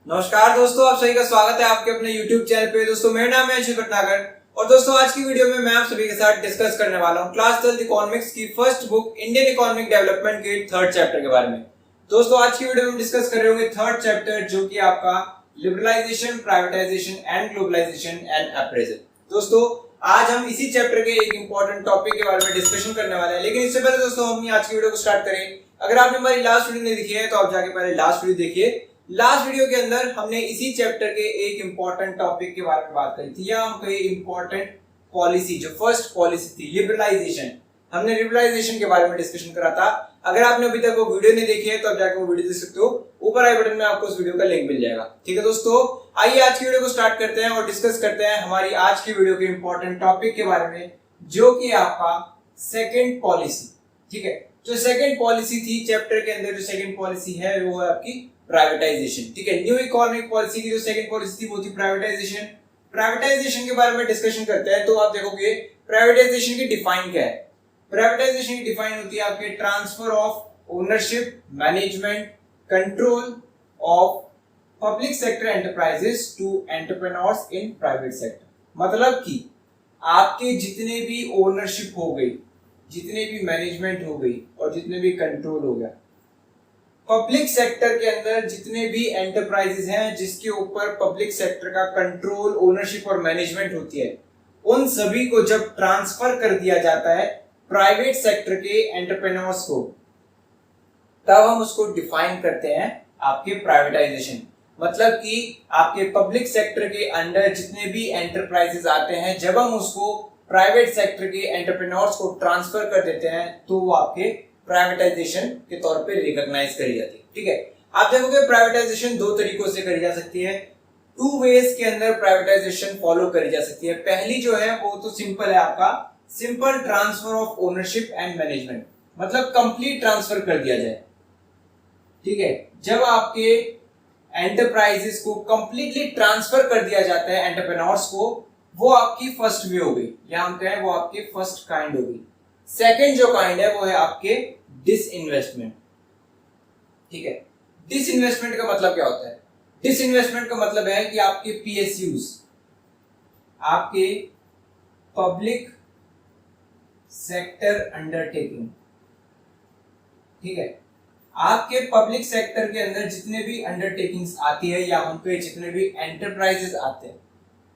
नमस्कार दोस्तों, आप सभी का स्वागत है आपके अपने YouTube चैनल पे। दोस्तों मेरा नाम है अशोक भटनागर और दोस्तों आज की वीडियो में मैं आप सभी के साथ डिस्कस करने वाला हूं क्लास 12th इकोनॉमिक्स की first book Indian economic development के थर्ड चैप्टर के बारे में। दोस्तों आज की वीडियो में डिस्कस कर रहे होंगे थर्ड चैप्टर जो कि आपका liberalisation, privatisation and globalisation and appraisal. दोस्तों आज हम इसी चैप्टर के एक इंपॉर्टेंट टॉपिक के बारे में डिस्कशन करने वाले हैं, लेकिन इससे पहले दोस्तों हम आज की वीडियो को स्टार्ट करें। अगर आपने हमारी लास्ट वीडियो नहीं देखी है तो आप जाके पहले लास्ट वीडियो देखिए। लास्ट वीडियो के अंदर हमने इसी चैप्टर के एक इंपॉर्टेंट टॉपिक के बारे में बात करी थी, या हम कहे इंपॉर्टेंट पॉलिसी, जो फर्स्ट पॉलिसी थी लिबरलाइजेशन। हमने लिबरलाइजेशन के बारे में डिस्कशन करा था। अगर आपने अभी तक वो वीडियो नहीं देखी है तो आप जाकर वो वीडियो देख सकते हो, ऊपर आई बटन में आपको उस वीडियो का लिंक मिल जाएगा। ठीक है दोस्तों, आइए आज की वीडियो को स्टार्ट करते हैं और डिस्कस करते हैं हमारी आज की वीडियो के इंपॉर्टेंट टॉपिक के बारे में, जो कि आपका सेकेंड पॉलिसी। ठीक है, जो सेकेंड पॉलिसी थी चैप्टर के अंदर, जो सेकेंड पॉलिसी है वो है आपकी प्राइवेटाइजेशन। ठीक है, न्यू इकोनॉमिक पॉलिसी की जो सेकंड पॉलिसी थी वो थी प्राइवेटाइजेशन। प्राइवेटाइजेशन के बारे में डिस्कशन करते हैं तो आप देखोगे प्राइवेटाइजेशन की डिफाइन क्या है। प्राइवेटाइजेशन की डिफाइन होती है आपके transfer of ownership, management, control of public sector enterprises to entrepreneurs in private sector. मतलब कि आपके जितने भी ओनरशिप हो गई, जितने भी मैनेजमेंट हो गई और जितने भी कंट्रोल हो गया, पब्लिक सेक्टर के अंदर जितने भी एंटरप्राइजेस हैं जिसके ऊपर पब्लिक सेक्टर का कंट्रोल, ओनरशिप और मैनेजमेंट होती है, उन सभी को जब ट्रांसफर कर दिया जाता है प्राइवेट सेक्टर के एंटरप्रेन्योर्स को, तब हम उसको डिफाइन करते हैं आपके प्राइवेटाइजेशन। मतलब कि आपके पब्लिक सेक्टर के अंडर जितने भी एंटरप्राइजेस आते हैं, जब हम उसको प्राइवेट सेक्टर के एंटरप्रेन्योर्स को ट्रांसफर कर देते हैं तो वो आपके प्राइवेटाइजेशन के तौर पे रिकॉग्नाइज करी जाती है। ठीक है, आप देखोगे प्राइवेटाइजेशन दो तरीकों से करी जा सकती है, टू वेज के अंदर प्राइवेटाइजेशन फॉलो करी जा सकती है। पहली जो है वो तो सिंपल है, आपका simple transfer of ownership and management, मतलब कंप्लीट ट्रांसफर कर दिया जाए। ठीक है, जब आपके एंटरप्राइजेस को कंप्लीटली ट्रांसफर कर दिया जाता है एंटरप्रेन्योर्स को, वो आपकी फर्स्ट वे हो गई, या हम कहें वो आपकी फर्स्ट काइंड हो गई। सेकेंड जो काइंड है वो है आपके डिसइन्वेस्टमेंट। ठीक है, डिसइन्वेस्टमेंट का मतलब क्या होता है? डिसइन्वेस्टमेंट का मतलब है कि आपके पीएसयूज, आपके पब्लिक सेक्टर अंडरटेकिंग, ठीक है, आपके पब्लिक सेक्टर के अंदर जितने भी अंडरटेकिंग्स आती है या उनके जितने भी एंटरप्राइजेस आते हैं,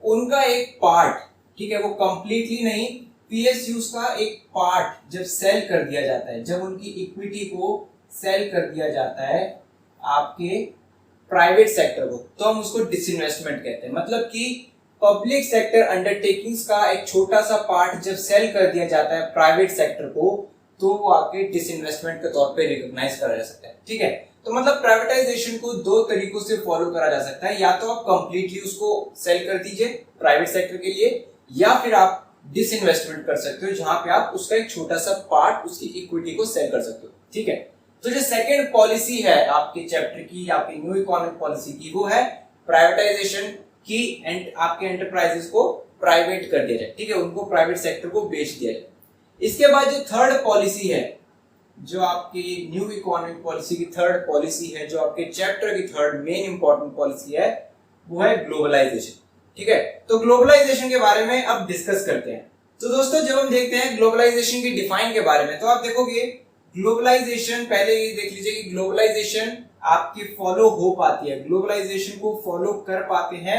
उनका एक पार्ट, ठीक है, वो कंप्लीटली नहीं, पीएसयूज का एक पार्ट जब सेल कर दिया जाता है, जब उनकी इक्विटी को सेल कर दिया जाता है आपके प्राइवेट सेक्टर को, तो हम उसको डिसइन्वेस्टमेंट कहते हैं। मतलब कि पब्लिक सेक्टर अंडरटेकिंग्स का एक छोटा सा पार्ट जब सेल कर दिया जाता है प्राइवेट सेक्टर को, तो वो आपके डिसइन्वेस्टमेंट के तौर पे रिकॉग्नाइज करा जा सकता है। ठीक है, तो मतलब प्राइवेटाइजेशन को दो तरीकों से फॉलो करा जा सकता है, या तो आप कंप्लीटली उसको सेल कर दीजिए प्राइवेट सेक्टर के लिए, या फिर आप डिसइन्वेस्टमेंट कर सकते हो जहां पे आप उसका एक छोटा सा पार्ट, उसकी इक्विटी को सेल कर सकते हो। ठीक है, तो जो सेकंड पॉलिसी है आपके चैप्टर की, आपकी न्यू इकोनॉमिक पॉलिसी की, वो है प्राइवेटाइजेशन की, आपके एंटरप्राइजेस को प्राइवेट कर दिया जाए। ठीक है, उनको प्राइवेट सेक्टर को बेच दिया जाए। इसके बाद जो थर्ड पॉलिसी है, जो आपकी न्यू इकोनॉमिक पॉलिसी की थर्ड पॉलिसी है, जो आपके चैप्टर की थर्ड मेन इंपॉर्टेंट पॉलिसी है, वो है ग्लोबलाइजेशन। ठीक है, तो ग्लोबलाइजेशन के बारे में अब डिस्कस करते हैं। तो दोस्तों जब हम देखते हैं ग्लोबलाइजेशन की डिफाइन के बारे में, तो आप देखोगे ग्लोबलाइजेशन, पहले ये देख लीजिए कि ग्लोबलाइजेशन आपकी फॉलो हो पाती है, ग्लोबलाइजेशन को फॉलो कर पाते हैं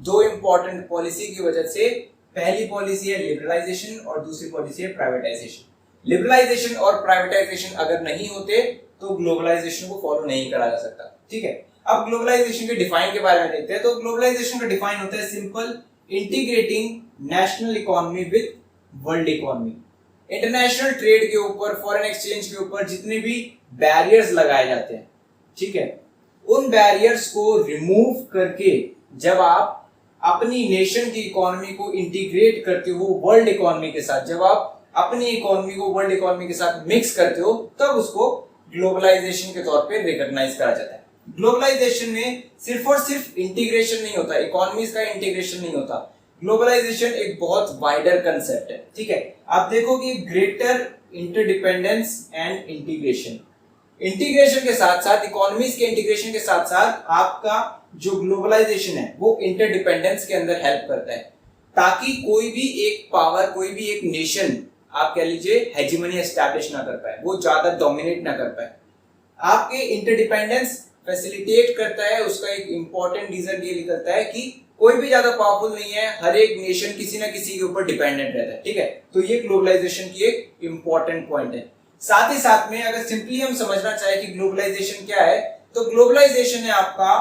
दो इंपॉर्टेंट पॉलिसी की वजह से। पहली पॉलिसी है लिबरलाइजेशन और दूसरी पॉलिसी है प्राइवेटाइजेशन। लिबरलाइजेशन और प्राइवेटाइजेशन अगर नहीं होते तो ग्लोबलाइजेशन को फॉलो नहीं करा जा सकता। ठीक है, अब ग्लोबलाइजेशन के डिफाइन के बारे में देखते हैं। तो ग्लोबलाइजेशन का डिफाइन होता है simple, integrating national economy with world economy. International trade के ऊपर, फॉरेन एक्सचेंज के ऊपर जितने भी बैरियर्स लगाए जाते हैं, ठीक है, उन बैरियर्स को रिमूव करके जब आप अपनी नेशन की इकोनॉमी को इंटीग्रेट करते हो वर्ल्ड इकोनॉमी के साथ, जब आप अपनी इकोनॉमी को वर्ल्ड इकोनॉमी के साथ मिक्स करते हो, तब उसको ग्लोबलाइजेशन के तौर पे रिकॉग्नाइज करा जाता है। ग्लोबलाइजेशन में सिर्फ और सिर्फ इंटीग्रेशन नहीं होता, इकोनॉमीज का इंटीग्रेशन नहीं होता। ग्लोबलाइजेशन एक बहुत वाइडर कंसेप्ट है। ठीक है, आप देखोगे greater interdependence and integration. Integration के साथ साथ, इकोनॉमीज के इंटीग्रेशन के साथ साथ आपका जो ग्लोबलाइजेशन है वो इंटरडिपेंडेंस के अंदर हेल्प करता है, ताकि कोई भी एक पावर, कोई भी एक नेशन आप कह लीजिए हेजिमनी एस्टैब्लिश ना कर पाए, वो ज्यादा डोमिनेट ना कर पाए। आपके इंटरडिपेंडेंस फैसिलिटेट करता है, उसका एक इंपॉर्टेंट रीजन ये निकलता है कि कोई भी ज्यादा पावरफुल नहीं है, हर एक नेशन किसी ना किसी के ऊपर डिपेंडेंट रहता है, ठीक है। तो ये ग्लोबलाइजेशन की एक इंपॉर्टेंट पॉइंट है। साथ ही साथ में अगर सिंपली हम समझना चाहे कि ग्लोबलाइजेशन क्या है, तो ग्लोबलाइजेशन है आपका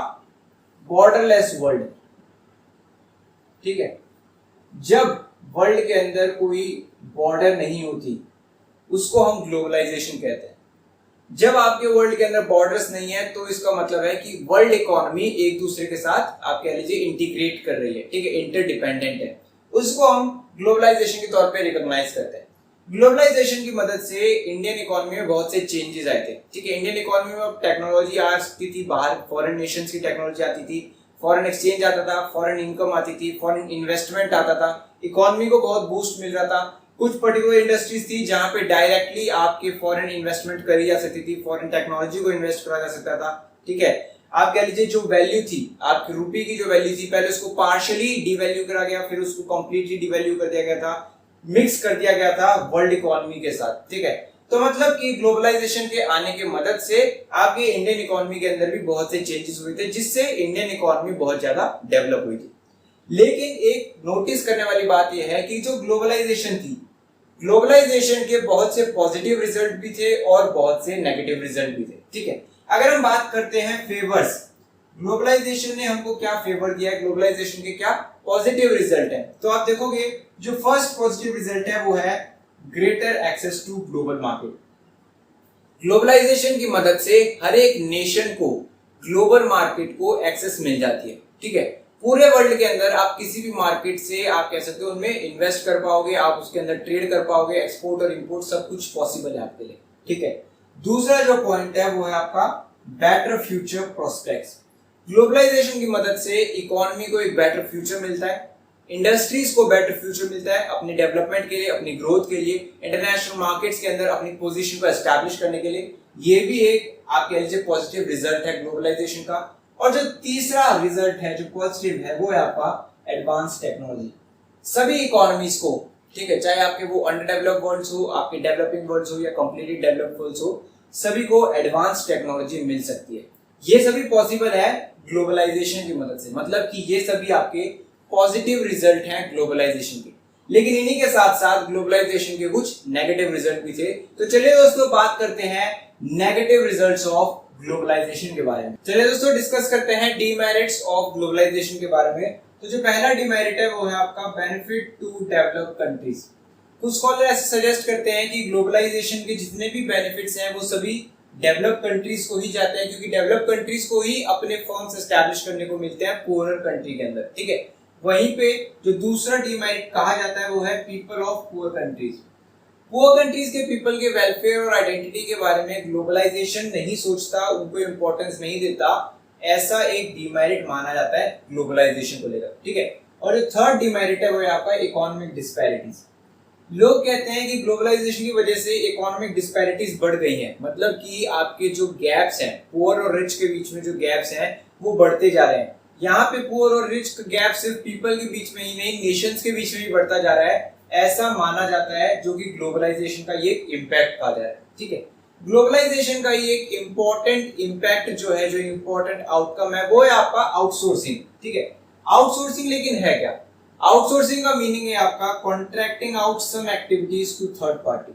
बॉर्डरलेस वर्ल्ड, ठीक है। जब वर्ल्ड के अंदर कोई बॉर्डर नहीं होती उसको हम ग्लोबलाइजेशन कहते हैं। जब आपके वर्ल्ड के अंदर बॉर्डर्स नहीं है तो इसका मतलब है कि वर्ल्ड इकोनॉमी एक दूसरे के साथ आप कह लीजिए इंटीग्रेट कर रही है, ठीक है, इंटरडिपेंडेंट है, उसको हम ग्लोबलाइजेशन के तौर पे रिकॉग्नाइज करते हैं। ग्लोबलाइजेशन की मदद से इंडियन इकोनॉमी में बहुत से चेंजेस आए थे, ठीक है। इंडियन इकोनॉमी में अब टेक्नोलॉजी आ सकती थी, बाहर फॉरेन नेशंस की टेक्नोलॉजी आती थी, फॉरेन एक्सचेंज आता था, फॉरेन इनकम आती थी, फॉरेन इन्वेस्टमेंट आता था, इकोनॉमी को बहुत बूस्ट मिल रहा था। कुछ पर्टिकुलर इंडस्ट्रीज थी जहां पे डायरेक्टली आपके फॉरेन इन्वेस्टमेंट करी जा सकती थी, फॉरेन टेक्नोलॉजी को इन्वेस्ट करा जा सकता था, ठीक है। आप कह लीजिए जो वैल्यू थी आपकी रुपये की, जो वैल्यू थी, पहले उसको पार्शियली डिवैल्यू करा गया, फिर उसको कंप्लीटली डिवैल्यू कर दिया गया था, मिक्स कर दिया गया था वर्ल्ड इकोनॉमी के साथ, ठीक है। तो मतलब कि ग्लोबलाइजेशन के आने की मदद से आपके इंडियन इकोनॉमी के अंदर भी बहुत से चेंजेस हुए थे, जिससे इंडियन इकोनॉमी बहुत ज्यादा डेवलप हुई थी। लेकिन एक नोटिस करने वाली बात यह है कि जो ग्लोबलाइजेशन थी, ग्लोबलाइजेशन के बहुत से पॉजिटिव रिजल्ट भी थे और बहुत से नेगेटिव रिजल्ट भी थे, ठीक है। अगर हम बात करते हैं फेवर्स, ग्लोबलाइजेशन ने हमको क्या फेवर दिया है, ग्लोबलाइजेशन के क्या पॉजिटिव रिजल्ट है, तो आप देखोगे जो फर्स्ट पॉजिटिव रिजल्ट है वो है greater access to global market. Globalisation की मदद से हर एक नेशन को ग्लोबल मार्केट को एक्सेस मिल जाती है, ठीक है। पूरे वर्ल्ड के अंदर आप किसी भी मार्केट से आप कह सकते हो उनमें इन्वेस्ट कर पाओगे, आप उसके अंदर ट्रेड कर पाओगे, एक्सपोर्ट और इंपोर्ट सब कुछ पॉसिबल है आपके लिए, ठीक है। दूसरा जो पॉइंट है वो है आपका बेटर फ्यूचर प्रोस्पेक्ट्स। ग्लोबलाइजेशन की मदद से इकोनॉमी को एक बेटर फ्यूचर मिलता है, इंडस्ट्रीज को बेटर फ्यूचर मिलता है अपनी डेवलपमेंट के लिए, अपनी ग्रोथ के लिए, इंटरनेशनल मार्केट्स के अंदर अपनी पोजीशन को एस्टैब्लिश करने के लिए। ये भी एक आप कह लीजिए पॉजिटिव रिजल्ट है ग्लोबलाइजेशन का। और जो तीसरा रिजल्ट है जो पॉजिटिव है वो है आपका एडवांस टेक्नोलॉजी। सभी इकोनॉमीज को, ठीक है, चाहे आपके वो अंडर डेवलप्ड वर्ल्ड्स हो, आपके डेवलपिंग वर्ल्ड्स हो या कंप्लीटली डेवलप्ड वर्ल्ड्स हो, सभी को एडवांस टेक्नोलॉजी मिल सकती है। ये सभी पॉसिबल है ग्लोबलाइजेशन की मदद से, मतलब कि ये सभी आपके पॉजिटिव रिजल्ट हैं ग्लोबलाइजेशन के। लेकिन इन्हीं के साथ साथ ग्लोबलाइजेशन के कुछ नेगेटिव रिजल्ट भी थे। तो चलिए दोस्तों बात करते हैं नेगेटिव रिजल्ट्स ऑफ ग्लोबलाइजेशन के बारे में। चलिए दोस्तों डिस्कस करते हैं डीमेरिट्स ऑफ ग्लोबलाइजेशन के बारे में। तो जो पहला डीमेरिट है वो है आपका बेनिफिट टू डेवलप्ड कंट्रीज। कुछ स्कॉलर ऐसे सजेस्ट करते हैं कि ग्लोबलाइजेशन के जितने भी बेनिफिट्स हैं वो सभी डेवलप्ड कंट्रीज को ही जाते हैं, क्योंकि डेवलप्ड कंट्रीज को ही अपने फर्म्स एस्टैब्लिश करने को मिलते हैं पुअर कंट्री के अंदर, ठीक है। वहीं पे जो दूसरा डीमेरिट कहा जाता है वो है people of poor countries. Poor countries के पीपल के वेलफेयर और आइडेंटिटी के बारे में ग्लोबलाइजेशन नहीं सोचता, उनको इंपॉर्टेंस नहीं देता, ऐसा एक डीमेरिट माना जाता है ग्लोबलाइजेशन को लेकर, ठीक है। और जो थर्ड डीमेरिट है वो है आपका इकोनॉमिक डिस्पैरिटीज। लोग कहते हैं कि ग्लोबलाइजेशन की वजह से इकोनॉमिक डिस्पैरिटीज बढ़ गई हैं, मतलब कि आपके जो गैप्स हैं पुअर और रिच के बीच में, जो गैप्स हैं वो बढ़ते जा रहे हैं। यहाँ पे पुअर और रिच का गैप सिर्फ पीपल के बीच में ही नहीं, नेशंस के बीच में भी बढ़ता जा रहा है, ऐसा माना जाता है, जो कि ग्लोबलाइजेशन का ये इम्पैक्ट कहा जा रहा है, ठीक है। ग्लोबलाइजेशन का ये एक इम्पोर्टेंट इम्पैक्ट जो है, जो इम्पोर्टेंट आउटकम है वो है आपका आउटसोर्सिंग, ठीक है। आउटसोर्सिंग लेकिन है क्या? आउटसोर्सिंग का मीनिंग है आपका contracting out some activities to third party.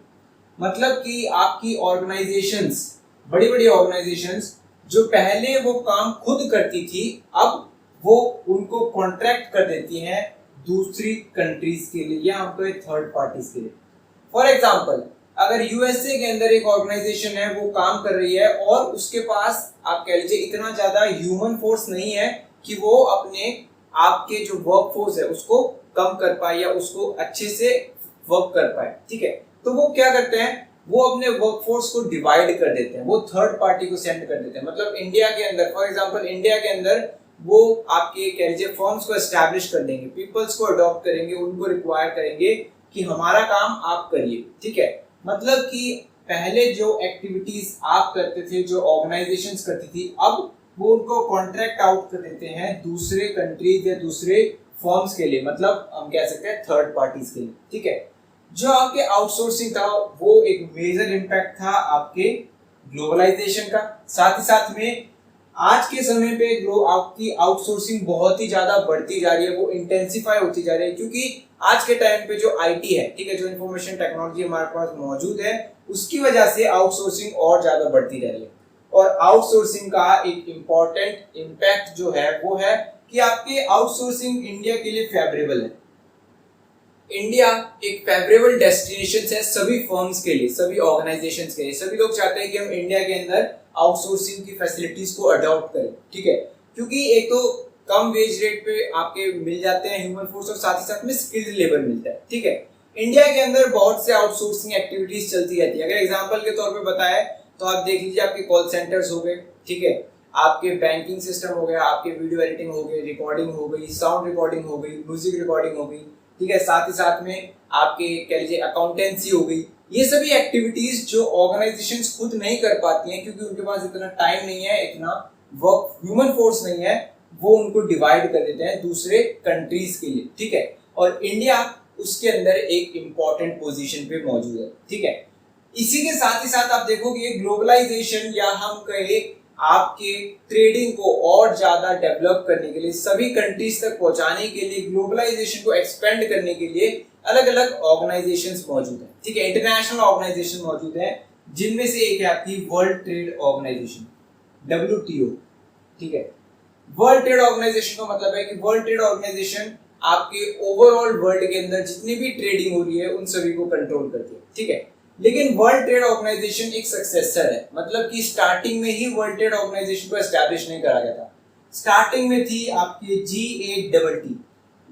मतलब कि आपकी ऑर्गेनाइजेशंस, बड़ी बड़ी ऑर्गेनाइजेशंस जो पहले वो काम खुद करती थी, अब वो उनको कॉन्ट्रैक्ट कर देती हैं दूसरी कंट्रीज के लिए या आपके थर्ड पार्टीज के लिए। फॉर एग्जांपल, अगर यूएसए के अंदर एक ऑर्गेनाइजेशन है वो काम कर रही है और उसके पास आप कह लीजिए इतना ज्यादा ह्यूमन फोर्स नहीं है कि वो अपने आपके जो वर्क फोर्स है उसको कम कर पाए या उसको अच्छे से वर्क कर पाए, ठीक है। तो वो क्या करते हैं, वो अपने वर्कफोर्स को डिवाइड कर देते हैं, वो थर्ड पार्टी को सेंड कर देते हैं। मतलब इंडिया के अंदर, फॉर एग्जांपल इंडिया के अंदर वो आपके कह लीजिए फर्म्स को एस्टैब्लिश कर देंगे, पीपल्स को अडॉप्ट करेंगे, उनको रिक्वायर करेंगे कि हमारा काम आप करिए, ठीक है। मतलब कि पहले जो एक्टिविटीज आप करते थे, जो ऑर्गेनाइजेशंस करती थी, अब वो उनको कॉन्ट्रैक्ट आउट कर देते हैं दूसरे कंट्रीज या दूसरे फर्म्स के लिए, मतलब हम कह सकते हैं थर्ड पार्टीज के लिए। ठीक है, जो आपके आउटसोर्सिंग था वो एक मेजर इम्पैक्ट था आपके ग्लोबलाइजेशन का। साथ ही साथ में आज के समय पे आपकी आउटसोर्सिंग बहुत ही ज्यादा बढ़ती जा रही है, वो इंटेंसिफाई होती जा रही है, क्योंकि आज के टाइम पे जो आईटी है, ठीक है, जो इंफॉर्मेशन टेक्नोलॉजी हमारे पास मौजूद है, उसकी वजह से आउटसोर्सिंग और ज्यादा बढ़ती जा रही है। और आउटसोर्सिंग का एक इम्पॉर्टेंट इम्पैक्ट जो है वो है कि आपके आउटसोर्सिंग इंडिया के लिए फेवरेबल है। इंडिया एक फेवरेबल डेस्टिनेशन है सभी फर्म्स के लिए, सभी ऑर्गेनाइजेशंस के लिए। सभी लोग चाहते हैं कि हम इंडिया के अंदर आउटसोर्सिंग की फैसिलिटीज को अडॉप्ट करें। ठीक है, क्योंकि एक तो कम वेज रेट पे आपके मिल जाते हैं ह्यूमन फोर्स, और साथ ही साथ में स्किल्ड लेबर मिलता है। ठीक है, इंडिया के अंदर बहुत से आउटसोर्सिंग एक्टिविटीज चलती रहती है। अगर एग्जांपल के तौर पे बताया तो आप देख लीजिए, आपके कॉल सेंटर्स हो गए, ठीक है, आपके बैंकिंग सिस्टम हो गया, आपके वीडियो एडिटिंग हो गई, रिकॉर्डिंग हो गई, साउंड रिकॉर्डिंग हो गई, म्यूजिक रिकॉर्डिंग हो गई। ठीक है, साथ ही साथ में आपके कह लीजिए अकाउंटेंसी हो गई। ये सभी एक्टिविटीज जो ऑर्गेनाइजेशंस खुद नहीं कर पाती हैं, क्योंकि उनके पास इतना टाइम नहीं है, इतना वर्क ह्यूमन फोर्स नहीं है, वो उनको डिवाइड कर देते हैं दूसरे कंट्रीज के लिए। ठीक है, और इंडिया उसके अंदर एक इंपॉर्टेंट पोजीशन पे मौजूद है। ठीक है, इसी के साथ ही साथ आप देखोगे ग्लोबलाइजेशन, या हम कहें आपके ट्रेडिंग को और ज्यादा डेवलप करने के लिए, सभी कंट्रीज तक पहुंचाने के लिए, ग्लोबलाइजेशन को एक्सपेंड करने के लिए अलग अलग ऑर्गेनाइजेशंस मौजूद हैं। ठीक है, इंटरनेशनल ऑर्गेनाइजेशन मौजूद है, जिनमें से एक है आपकी वर्ल्ड ट्रेड ऑर्गेनाइजेशन, WTO। ठीक है, वर्ल्ड ट्रेड ऑर्गेनाइजेशन का मतलब है कि वर्ल्ड ट्रेड ऑर्गेनाइजेशन आपके ओवरऑल वर्ल्ड के अंदर जितनी भी ट्रेडिंग हो रही है उन सभी को कंट्रोल करती है। ठीक है, लेकिन वर्ल्ड ट्रेड ऑर्गेनाइजेशन एक सक्सेसर है, मतलब कि स्टार्टिंग में ही वर्ल्ड ट्रेड ऑर्गेनाइजेशन को एस्टैब्लिश नहीं करा गया था। स्टार्टिंग में थी आपकी GATT।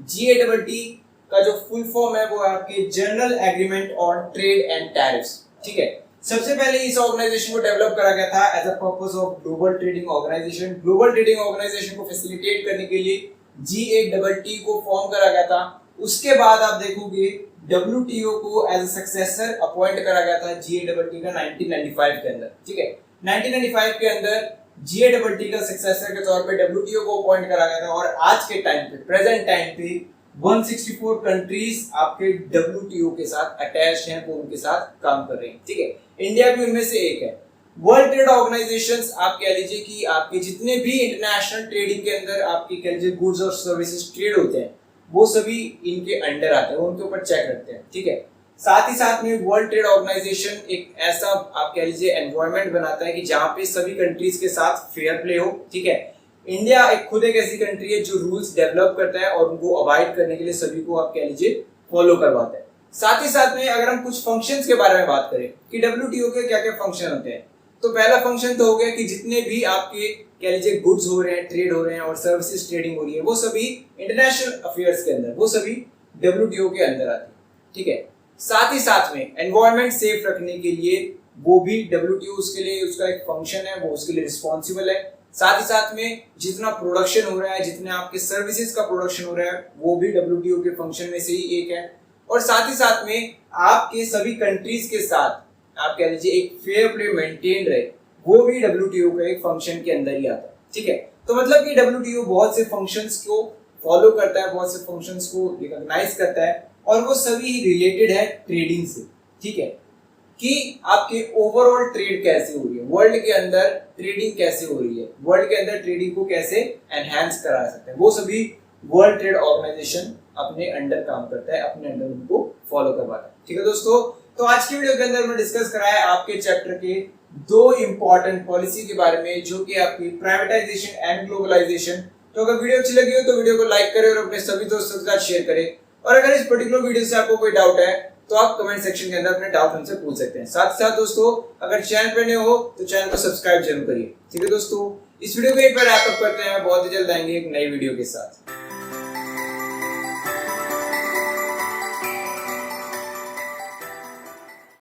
GATT का जो फुल फॉर्म है वो है आपके general agreement on trade and tariffs. ठीक है, सबसे पहले इस ऑर्गेनाइजेशन को डेवलप करा गया था as a purpose of global trading organisation. Global trading organisation को फैसिलिटेट करने के लिए GATT को फॉर्म करा गया था। उसके बाद आप देखोगे WTO को एज अ सक्सेसर अपॉइंट करा गया था GATT का 1995 के अंदर। ठीक है, 1995 के अंदर GATT का सक्सेसर के तौर पे WTO को अपॉइंट करा गया था, और आज के टाइम पे, प्रेजेंट टाइम पे 164 कंट्रीज आपके WTO के साथ अटैच हैं, वो उनके साथ काम कर रहे हैं। ठीक है, इंडिया भी उनमें से एक है। वर्ल्ड ट्रेड ऑर्गेनाइजेशंस आप कह लीजिए कि आपके जितने भी इंटरनेशनल ट्रेडिंग के अंदर आपकी कह लीजिए गुड्स और सर्विसेज ट्रेड होते हैं, वो सभी इनके अंडर आते हैं, वो उनके ऊपर चेक रखते हैं। ठीक है, साथ ही साथ में वर्ल्ड ट्रेड ऑर्गेनाइजेशन एक ऐसा आप कह लीजिए एनवायरनमेंट बनाता है कि जहां पे सभी कंट्रीज के साथ फेयर प्ले हो। ठीक है, इंडिया एक खुद एक ऐसी कंट्री है जो रूल्स डेवलप करता है और उनको अवॉइड करने के लिए सभी को आप कह लीजिए फॉलो करवाता है। साथ ही साथ में अगर हम कुछ फंक्शंस के बारे में बात करें कि WTO के क्या क्या फंक्शन होते हैं, तो पहला फंक्शन तो हो गया कि जितने भी आपके कह लीजिए गुड्स हो रहे हैं, ट्रेड हो रहे हैं और सर्विसेज ट्रेडिंग हो रही है, वो सभी इंटरनेशनल अफेयर्स के अंदर, वो सभी WTO के अंदर आती है। ठीक है, साथ ही साथ में एनवायरनमेंट सेफ रखने के लिए वो भी WTO उसके लिए उसका एक फंक्शन है, वो उसके लिए रिस्पॉन्सिबल है। साथ ही साथ में जितना प्रोडक्शन हो रहा है, जितने आपके सर्विसेज का प्रोडक्शन हो रहा है, वो भी WTO के फंक्शन में से ही एक है। और साथ ही साथ में आपके सभी कंट्रीज के साथ आप कह लीजिए एक फेयर प्ले मेंटेन रहे, वो भी WTO का एक फंक्शन के अंदर ही आता है। ठीक है, तो मतलब कि WTO बहुत से फंक्शंस को फॉलो करता है, बहुत से फंक्शंस को रिकॉग्नाइज करता है, और वो सभी रिलेटेड है ट्रेडिंग से। ठीक है, कि आपके ओवरऑल ट्रेड कैसे हो रही है, वर्ल्ड के अंदर ट्रेडिंग कैसे हो रही है, वर्ल्ड के अंदर ट्रेडिंग को कैसे एनहांस करा सकते हैं, वो सभी वर्ल्ड ट्रेड ऑर्गेनाइजेशन अपने अंडर काम करता है, अपने अंडर उनको फॉलो करवाता है। ठीक है दोस्तों, तो आज की वीडियो के अंदर मैं डिस्कस कराया आपके चैप्टर के 2 इंपॉर्टेंट पॉलिसी के बारे में, जो कि आपकी प्राइवेटाइजेशन एंड ग्लोबलाइजेशन। तो अगर वीडियो अच्छी लगी हो तो वीडियो को लाइक करें और अपने सभी दोस्तों के साथ शेयर करें, और अगर इस पर्टिकुलर वीडियो से आपको कोई डाउट है तो आप कमेंट सेक्शन के अंदर अपने डाउट हमसे पूछ सकते हैं। साथ ही साथ दोस्तों, अगर चैनल पर नए हो तो चैनल को सब्सक्राइब जरूर करिए। ठीक है दोस्तों, इस वीडियो को एक बार रैप अप करते हैं, बहुत ही जल्द आएंगे एक नई वीडियो के साथ।